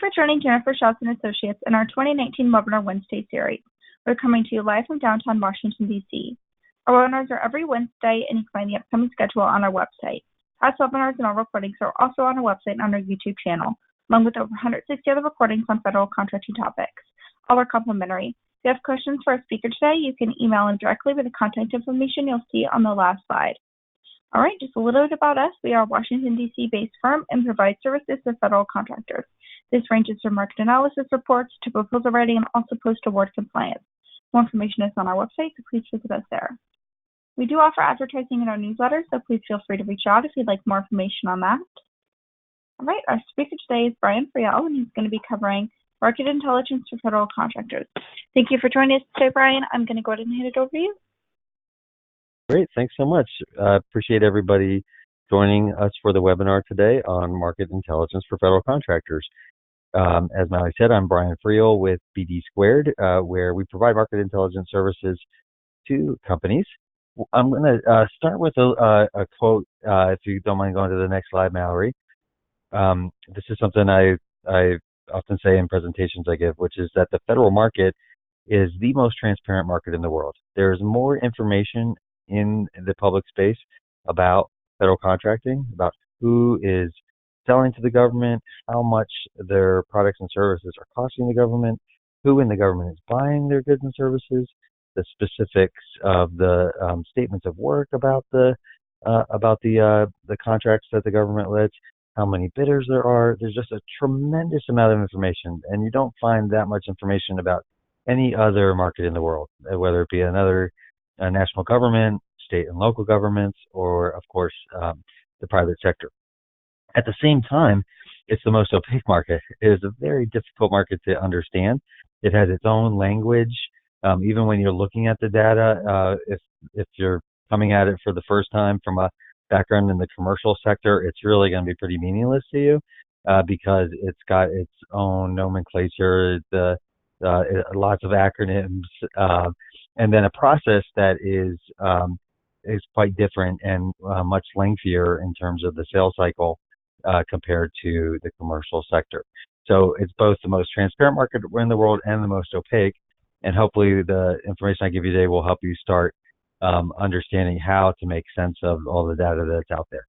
for joining Jennifer Shelton and Associates in our 2019 Webinar Wednesday series. We're coming to you live from downtown Washington, D.C. Our webinars are every Wednesday, and you can find the upcoming schedule on our website. Past webinars and all recordings are also on our website and on our YouTube channel, along with over 160 other recordings on federal contracting topics. All are complimentary. If you have questions for our speaker today, you can email him directly with the contact information you'll see on the last slide. All right, just a little bit about us. We are a Washington, D.C. based firm and provide services to federal contractors. This ranges from market analysis reports to proposal writing and also post-award compliance. More information is on our website, so please visit us there. We do offer advertising in our newsletter, so please feel free to reach out if you'd like more information on that. All right, our speaker today is Brian Friel, and he's going to be covering market intelligence for federal contractors. Thank you for joining us today, Brian. I'm going to go ahead and hand it over to you. Great, thanks so much. Appreciate everybody joining us for the webinar today on market intelligence for federal contractors. As Mallory said, I'm Brian Friel with BD Squared, where we provide market intelligence services to companies. I'm going to start with a quote, if you don't mind going to the next slide, Mallory. This is something I often say in presentations I give, which is that the federal market is the most transparent market in the world. There's more information in the public space about federal contracting, about who is selling to the government, how much their products and services are costing the government, who in the government is buying their goods and services, the specifics of the statements of work about the contracts that the government lets, how many bidders there are. There's just a tremendous amount of information, and you don't find that much information about any other market in the world, whether it be another national government, state and local governments, or of course the private sector. At the same time, it's the most opaque market. It is a very difficult market to understand. It has its own language. Even when you're looking at the data, if you're coming at it for the first time from a background in the commercial sector, it's really going to be pretty meaningless to you because it's got its own nomenclature, lots of acronyms, and then a process that is quite different and much lengthier in terms of the sales cycle compared to the commercial sector. So it's both the most transparent market in the world and the most opaque. And hopefully the information I give you today will help you start understanding how to make sense of all the data that's out there.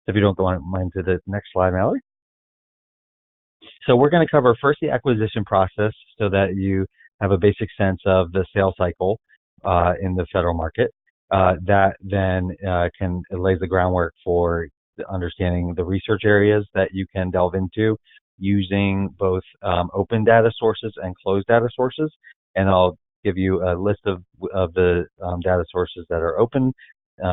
So if you don't go on mind to the next slide, Mallory. So we're going to cover first the acquisition process so that you have a basic sense of the sales cycle in the federal market. That then lays the groundwork for understanding the research areas that you can delve into using both open data sources and closed data sources. And I'll give you a list of the data sources that are open,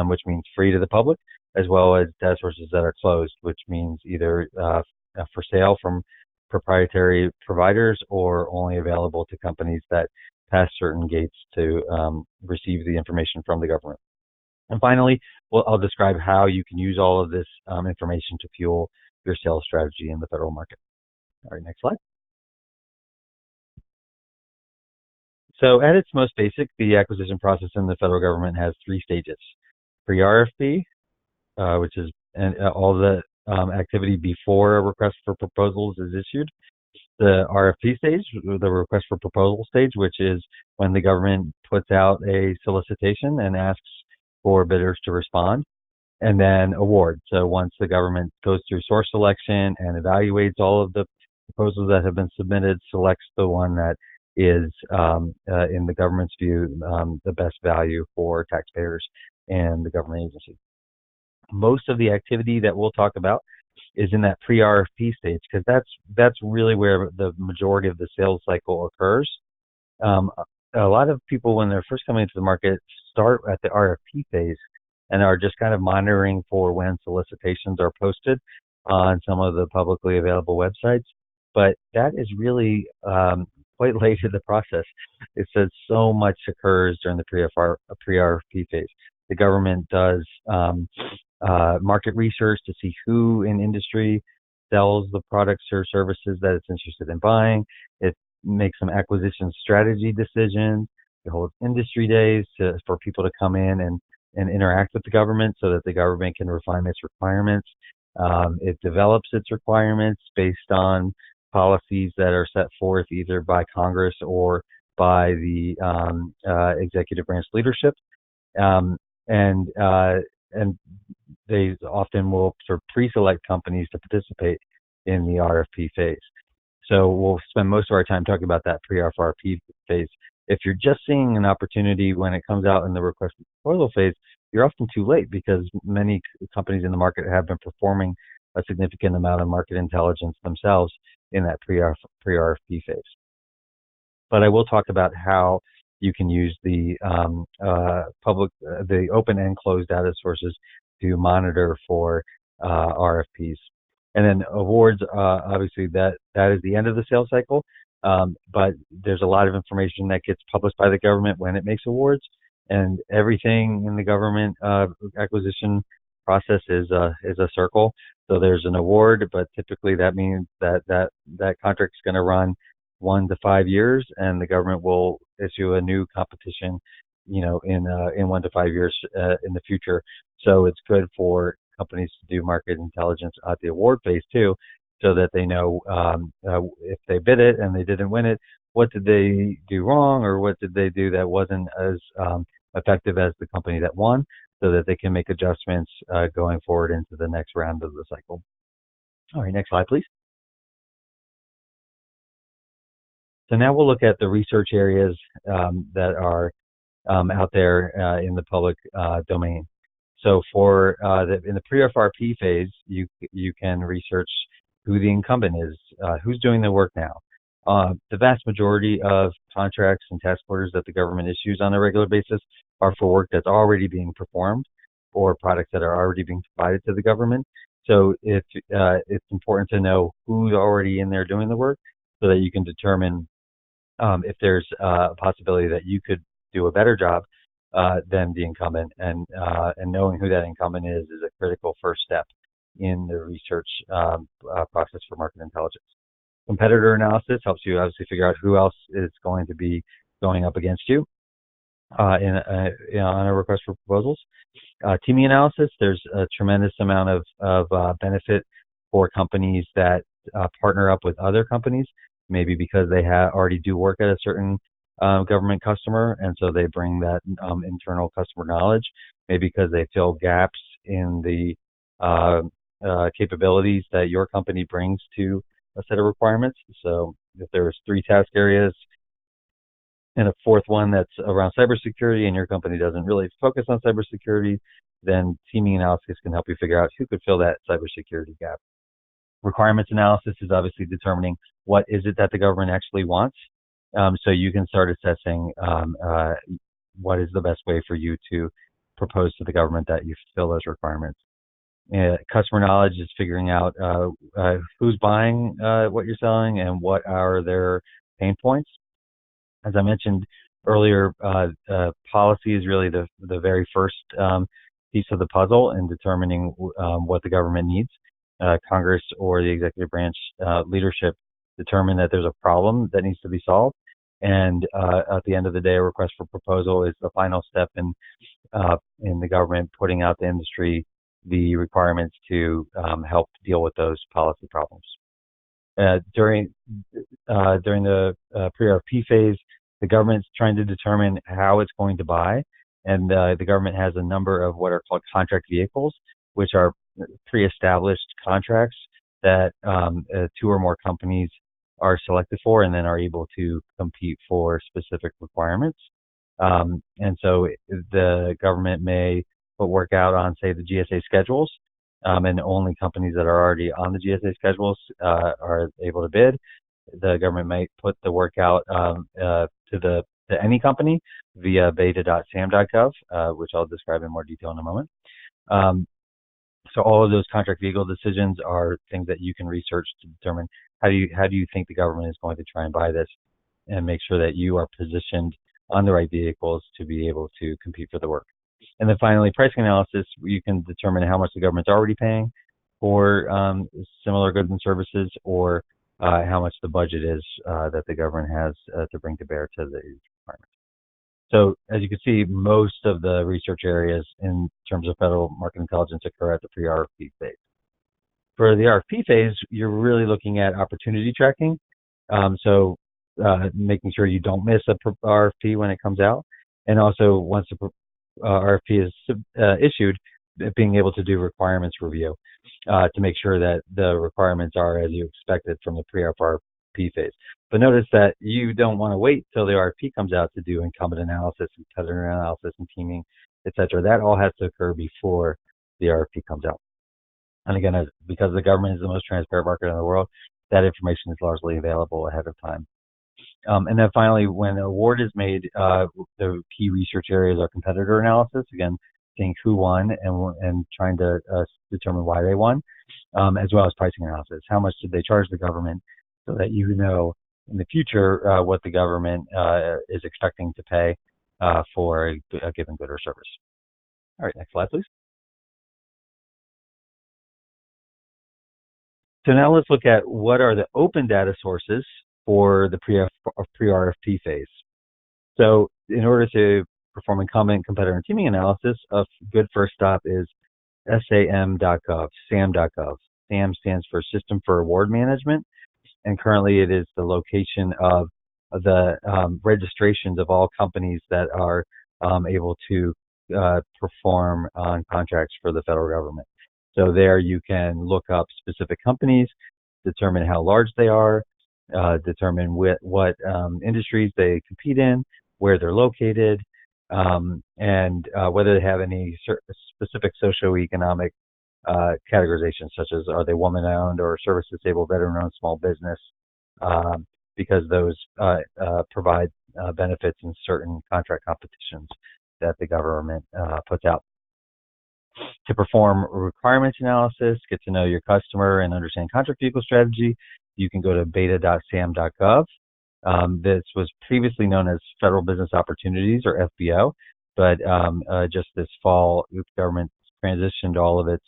which means free to the public, as well as data sources that are closed, which means either for sale from proprietary providers or only available to companies that pass certain gates to receive the information from the government. And finally, I'll describe how you can use all of this information to fuel your sales strategy in the federal market. All right, next slide. So at its most basic, the acquisition process in the federal government has three stages. Pre-RFP, which is all the activity before a request for proposals is issued. The RFP stage, the request for proposal stage, which is when the government puts out a solicitation and asks for bidders to respond. And then award. So once the government goes through source selection and evaluates all of the proposals that have been submitted, selects the one that is, in the government's view, the best value for taxpayers and the government agency. Most of the activity that we'll talk about is in that pre-RFP stage, because that's really where the majority of the sales cycle occurs. A lot of people, when they're first coming into the market, start at the RFP phase and are just kind of monitoring for when solicitations are posted on some of the publicly available websites. But that is really quite late in the process. It says so much occurs during the pre-RFP phase. The government does market research to see who in industry sells the products or services that it's interested in buying. It makes some acquisition strategy decisions. It holds industry days for people to come in and interact with the government so that the government can refine its requirements. It develops its requirements based on policies that are set forth either by Congress or by the executive branch leadership, um, and they often will sort of pre-select companies to participate in the RFP phase. So we'll spend most of our time talking about that pre-RFP phase. If you're just seeing an opportunity when it comes out in the request for proposal phase, you're often too late because many companies in the market have been performing a significant amount of market intelligence themselves in that pre-RFP phase. But I will talk about how you can use the the open and closed data sources to monitor for RFPs. And then awards, obviously that is the end of the sales cycle, but there's a lot of information that gets published by the government when it makes awards, and everything in the government acquisition process is a circle. So there's an award, but typically that means that contract is going to run 1 to 5 years, and the government will issue a new competition, in 1 to 5 years in the future. So it's good for companies to do market intelligence at the award phase too, so that they know if they bid it and they didn't win it, what did they do wrong, or what did they do that wasn't as effective as the company that won, so that they can make adjustments going forward into the next round of the cycle. All right, next slide, please. So now we'll look at the research areas that are out there in the public domain. So for in the pre-FRP phase, you can research who the incumbent is, who's doing the work now. The vast majority of contracts and task orders that the government issues on a regular basis are for work that's already being performed or products that are already being provided to the government. So if it's important to know who's already in there doing the work, so that you can determine if there's a possibility that you could do a better job than the incumbent, and knowing who that incumbent is a critical first step in the research process for market intelligence. Competitor analysis helps you obviously figure out who else is going to be going up against you on a request for proposals. Teaming analysis, there's a tremendous amount of benefit for companies that partner up with other companies, maybe because they already do work at a certain government customer, and so they bring that internal customer knowledge, maybe because they fill gaps in the capabilities that your company brings to a set of requirements. So if there's 3 task areas and a 4th one that's around cybersecurity, and your company doesn't really focus on cybersecurity, then teaming analysis can help you figure out who could fill that cybersecurity gap. Requirements analysis is obviously determining what is it that the government actually wants. So you can start assessing what is the best way for you to propose to the government that you fulfill those requirements. Customer knowledge is figuring out who's buying what you're selling and what are their pain points. As I mentioned earlier, policy is really the very first piece of the puzzle in determining what the government needs. Congress or the executive branch leadership determine that there's a problem that needs to be solved, and at the end of the day, a request for proposal is the final step in the government putting out to industry the requirements to help deal with those policy problems. During the pre-RFP phase, the government's trying to determine how it's going to buy, and the government has a number of what are called contract vehicles, which are pre-established contracts that 2 or more companies are selected for, and then are able to compete for specific requirements. And so the government may put work out on, say, the GSA schedules, and only companies that are already on the GSA schedules are able to bid. The government might put the work out to any company via beta.sam.gov, which I'll describe in more detail in a moment. So all of those contract vehicle decisions are things that you can research to determine how do you think the government is going to try and buy this, and make sure that you are positioned on the right vehicles to be able to compete for the work. And then finally, pricing analysis, you can determine how much the government's already paying for similar goods and services, or how much the budget is that the government has to bring to bear to the requirements. So as you can see, most of the research areas in terms of federal market intelligence occur at the pre-RFP phase. For the RFP phase, you're really looking at opportunity tracking. Making sure you don't miss a RFP when it comes out. And also, once the RFP is issued, being able to do requirements review to make sure that the requirements are as you expected from the pre-RFP phase. But notice that you don't want to wait till the RFP comes out to do incumbent analysis, competitor analysis, and teaming, et cetera. That all has to occur before the RFP comes out. And again, because the government is the most transparent market in the world, that information is largely available ahead of time. And then finally, when an award is made, the key research areas are competitor analysis, again, seeing who won and trying to determine why they won, as well as pricing analysis. How much did they charge the government so that you know in the future what the government is expecting to pay for a given good or service. All right, next slide, please. So now let's look at what are the open data sources for the pre-RFP phase. So in order to perform incumbent, competitor, and teaming analysis, a good first stop is sam.gov, sam.gov. SAM stands for System for Award Management, and currently it is the location of the registrations of all companies that are able to perform on contracts for the federal government. So there you can look up specific companies, determine how large they are, determine what industries they compete in, where they're located, and whether they have any specific socioeconomic categorizations, such as are they woman-owned or service-disabled, veteran-owned small business, because those provide benefits in certain contract competitions that the government puts out. To perform requirements analysis, get to know your customer, and understand contract vehicle strategy, you can go to beta.sam.gov. This was previously known as Federal Business Opportunities, or FBO, but just this fall, the government transitioned all of its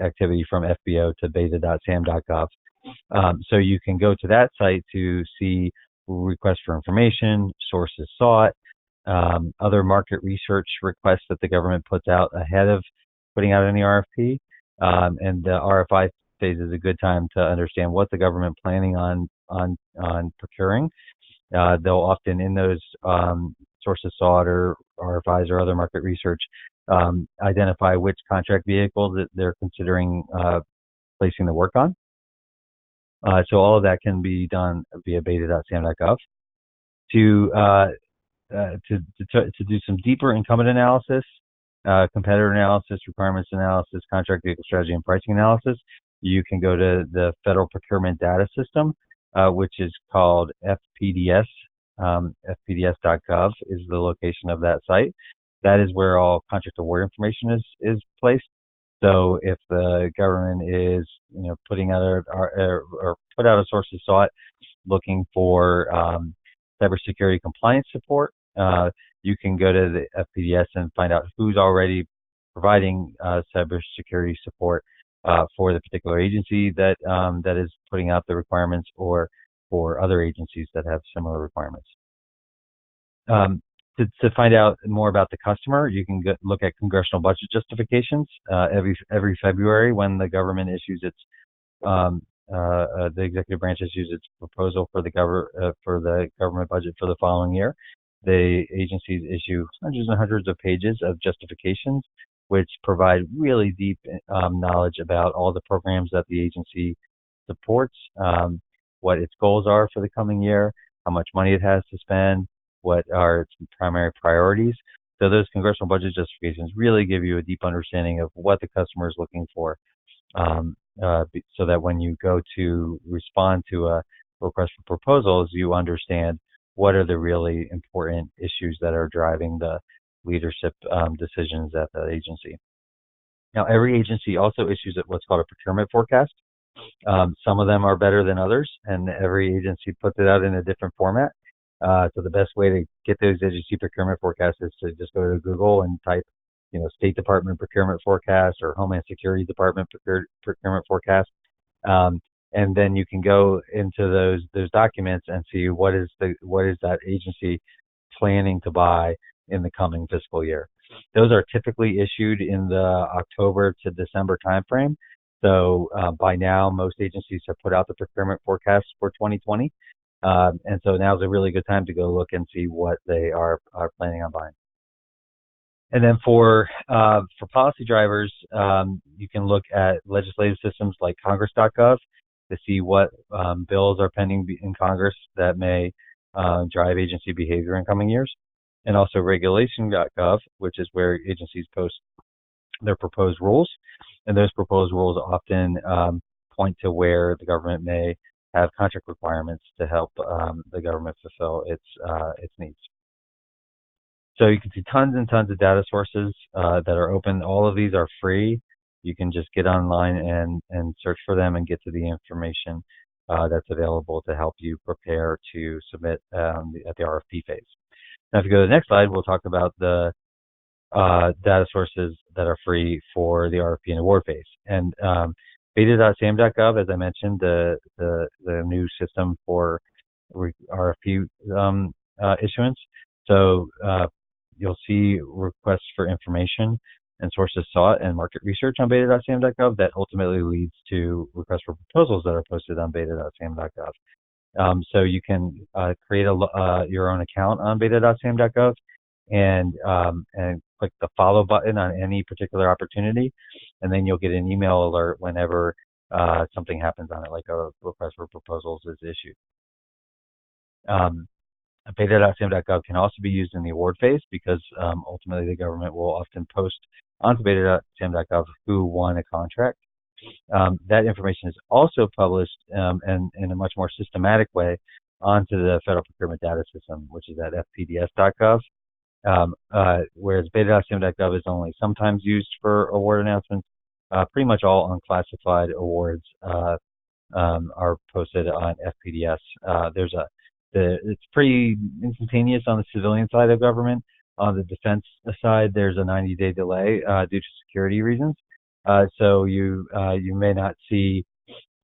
activity from FBO to beta.sam.gov. So you can go to that site to see requests for information, sources sought, other market research requests that the government puts out ahead of putting out any RFP. And the RFI phase is a good time to understand what the government planning on procuring. They'll often, in those sources sought or RFIs or other market research, identify which contract vehicles that they're considering placing the work on. So all of that can be done via beta.sam.gov. To do some deeper incumbent analysis, competitor analysis, requirements analysis, contract vehicle strategy, and pricing analysis, you can go to the Federal Procurement Data System, which is called FPDS. FPDS.gov is the location of that site. That is where all contract award information is placed. So if the government is putting out or put out a source of sought looking for cybersecurity compliance support, you can go to the FPDS and find out who's already providing cybersecurity support for the particular agency that is putting out the requirements, or for other agencies that have similar requirements. To find out more about the customer, you can look at congressional budget justifications every February when the government issues its the executive branch issues its proposal for the government budget for the following year. The agencies issue hundreds and hundreds of pages of justifications, which provide really deep knowledge about all the programs that the agency supports, what its goals are for the coming year, how much money it has to spend, what are its primary priorities. So those congressional budget justifications really give you a deep understanding of what the customer is looking for, so that when you go to respond to a request for proposals, you understand what are the really important issues that are driving the leadership decisions at the agency. Now, every agency also issues what's called a procurement forecast. Some of them are better than others, and every agency puts it out in a different format. So the best way to get those agency procurement forecasts is to just go to Google and type, State Department procurement forecast or Homeland Security Department procurement forecast. And then you can go into those documents and see what is that agency planning to buy in the coming fiscal year. Those are typically issued in the October to December timeframe. So by now, most agencies have put out the procurement forecast for 2020. And so now's a really good time to go look and see what they are planning on buying. And then for policy drivers, you can look at legislative systems like Congress.gov to see what bills are pending in Congress that may drive agency behavior in coming years. And also regulation.gov, which is where agencies post their proposed rules. And those proposed rules often point to where the government may have contract requirements to help the government fulfill its needs. So you can see tons and tons of data sources that are open. All of these are free. You can just get online and search for them and get to the information that's available to help you prepare to submit at the RFP phase. Now, if you go to the next slide, we'll talk about the data sources that are free for the RFP and award phase. And beta.sam.gov, as I mentioned, the new system for RFP issuance. So you'll see requests for information and sources sought and market research on beta.sam.gov that ultimately leads to requests for proposals that are posted on beta.sam.gov. So you can create your own account on beta.sam.gov and click the follow button on any particular opportunity, and then you'll get an email alert whenever something happens on it, like a request for proposals is issued. Beta.sam.gov can also be used in the award phase because ultimately the government will often post onto beta.sam.gov who won a contract. That information is also published in a much more systematic way onto the Federal Procurement Data System, which is at fpds.gov. Whereas beta.sam.gov is only sometimes used for award announcements. Pretty much all unclassified awards are posted on FPDS. It's pretty instantaneous on the civilian side of government. On the defense side, there's a 90-day delay due to security reasons. So you may not see,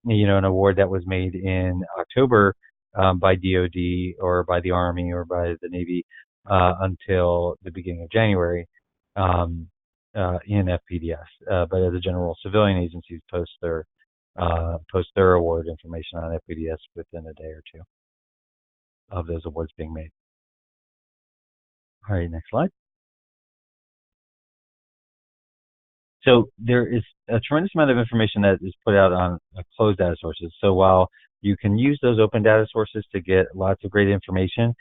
an award that was made in October by DoD or by the Army or by the Navy until the beginning of January in FPDS. But as a general, civilian agencies post their award information on FPDS within a day or two of those awards being made. All right, next slide. So there is a tremendous amount of information that is put out on closed data sources. So while you can use those open data sources to get lots of great information,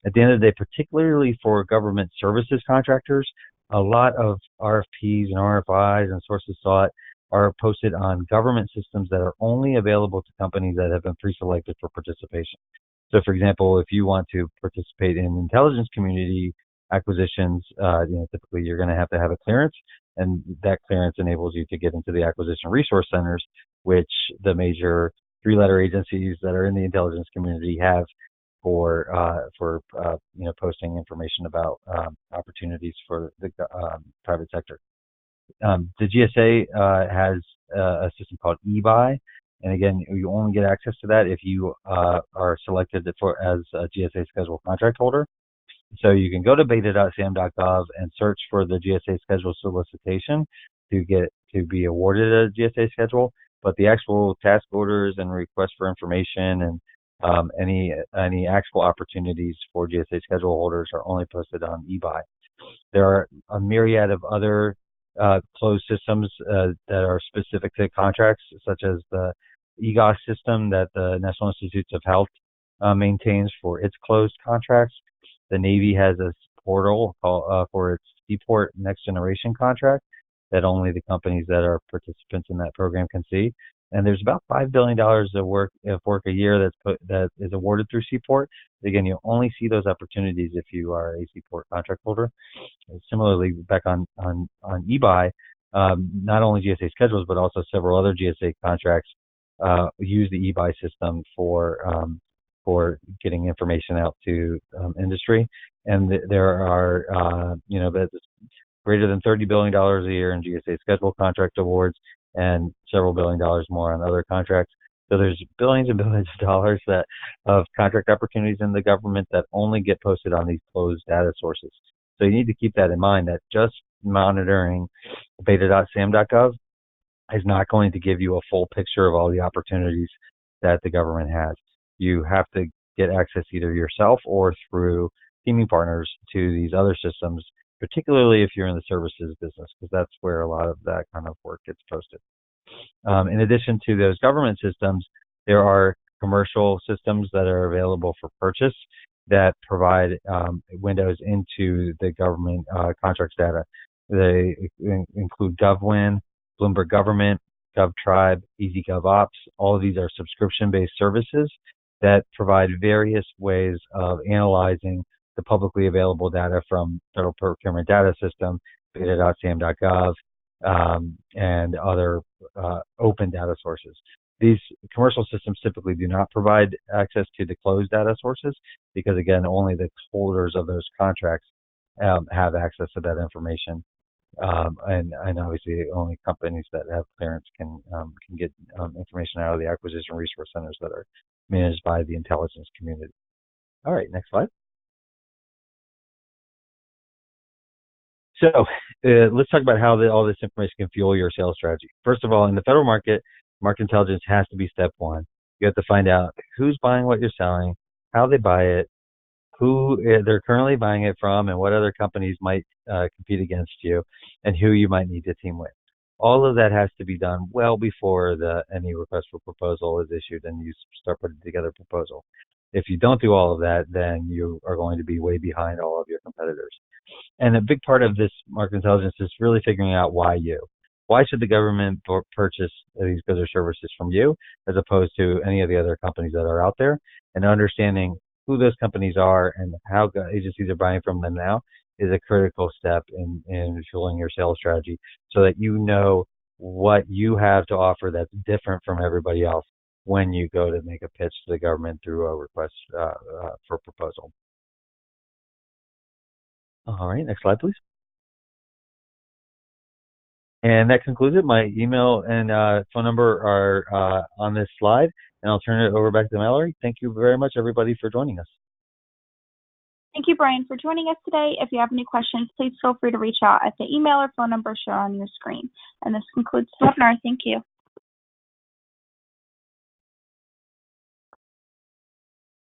at the end of the day, particularly for government services contractors, a lot of RFPs and RFIs and sources sought are posted on government systems that are only available to companies that have been pre-selected for participation. So, for example, if you want to participate in intelligence community acquisitions, typically you're going to have a clearance, and that clearance enables you to get into the acquisition resource centers, which the major three-letter agencies that are in the intelligence community have for posting information about opportunities for the private sector. The GSA has a system called eBuy. And again, you only get access to that if you are selected as a GSA schedule contract holder. So you can go to beta.sam.gov and search for the GSA schedule solicitation to be awarded a GSA schedule. But the actual task orders and requests for information and any actual opportunities for GSA schedule holders are only posted on eBuy. There are a myriad of other closed systems that are specific to contracts, such as the EGOS system that the National Institutes of Health maintains for its closed contracts. The Navy has a portal for its Seaport Next Generation contract that only the companies that are participants in that program can see. And there's about $5 billion of work a year that is awarded through Seaport. Again, you only see those opportunities if you are a Seaport contract holder. And similarly, back on eBuy, not only GSA schedules but also several other GSA contracts use the eBuy system for getting information out to industry. And there are greater than $30 billion a year in GSA schedule contract awards, and several $1 billion more on other contracts. So there's billions and billions of dollars of contract opportunities in the government that only get posted on these closed data sources. So you need to keep that in mind, that just monitoring beta.sam.gov is not going to give you a full picture of all the opportunities that the government has. You have to get access either yourself or through teaming partners to these other systems, particularly if you're in the services business, because that's where a lot of that kind of work gets posted. In addition to those government systems, there are commercial systems that are available for purchase that provide windows into the government contracts data. They include GovWin, Bloomberg Government, GovTribe, EasyGovOps. All of these are subscription-based services that provide various ways of analyzing the publicly available data from Federal Procurement Data System, beta.cm.gov, and other open data sources. These commercial systems typically do not provide access to the closed data sources because, again, only the holders of those contracts have access to that information. And obviously only companies that have clearance can get information out of the acquisition resource centers that are managed by the intelligence community. All right, next slide. So let's talk about how all this information can fuel your sales strategy. First of all, in the federal market, market intelligence has to be step one. You have to find out who's buying what you're selling, how they buy it, who they're currently buying it from, and what other companies might compete against you, and who you might need to team with. All of that has to be done well before any request for proposal is issued and you start putting together a proposal. If you don't do all of that, then you are going to be way behind all of your competitors. And a big part of this market intelligence is really figuring out why you. Why should the government purchase these goods or services from you as opposed to any of the other companies that are out there? And understanding who those companies are and how agencies are buying from them now is a critical step in fueling your sales strategy so that you know what you have to offer that's different from everybody else when you go to make a pitch to the government through a request for proposal. All right, next slide, please. And that concludes it. My email and phone number are on this slide, and I'll turn it over back to Mallory. Thank you very much, everybody, for joining us. Thank you, Brian, for joining us today. If you have any questions, please feel free to reach out at the email or phone number shown on your screen. And this concludes the webinar. Thank you.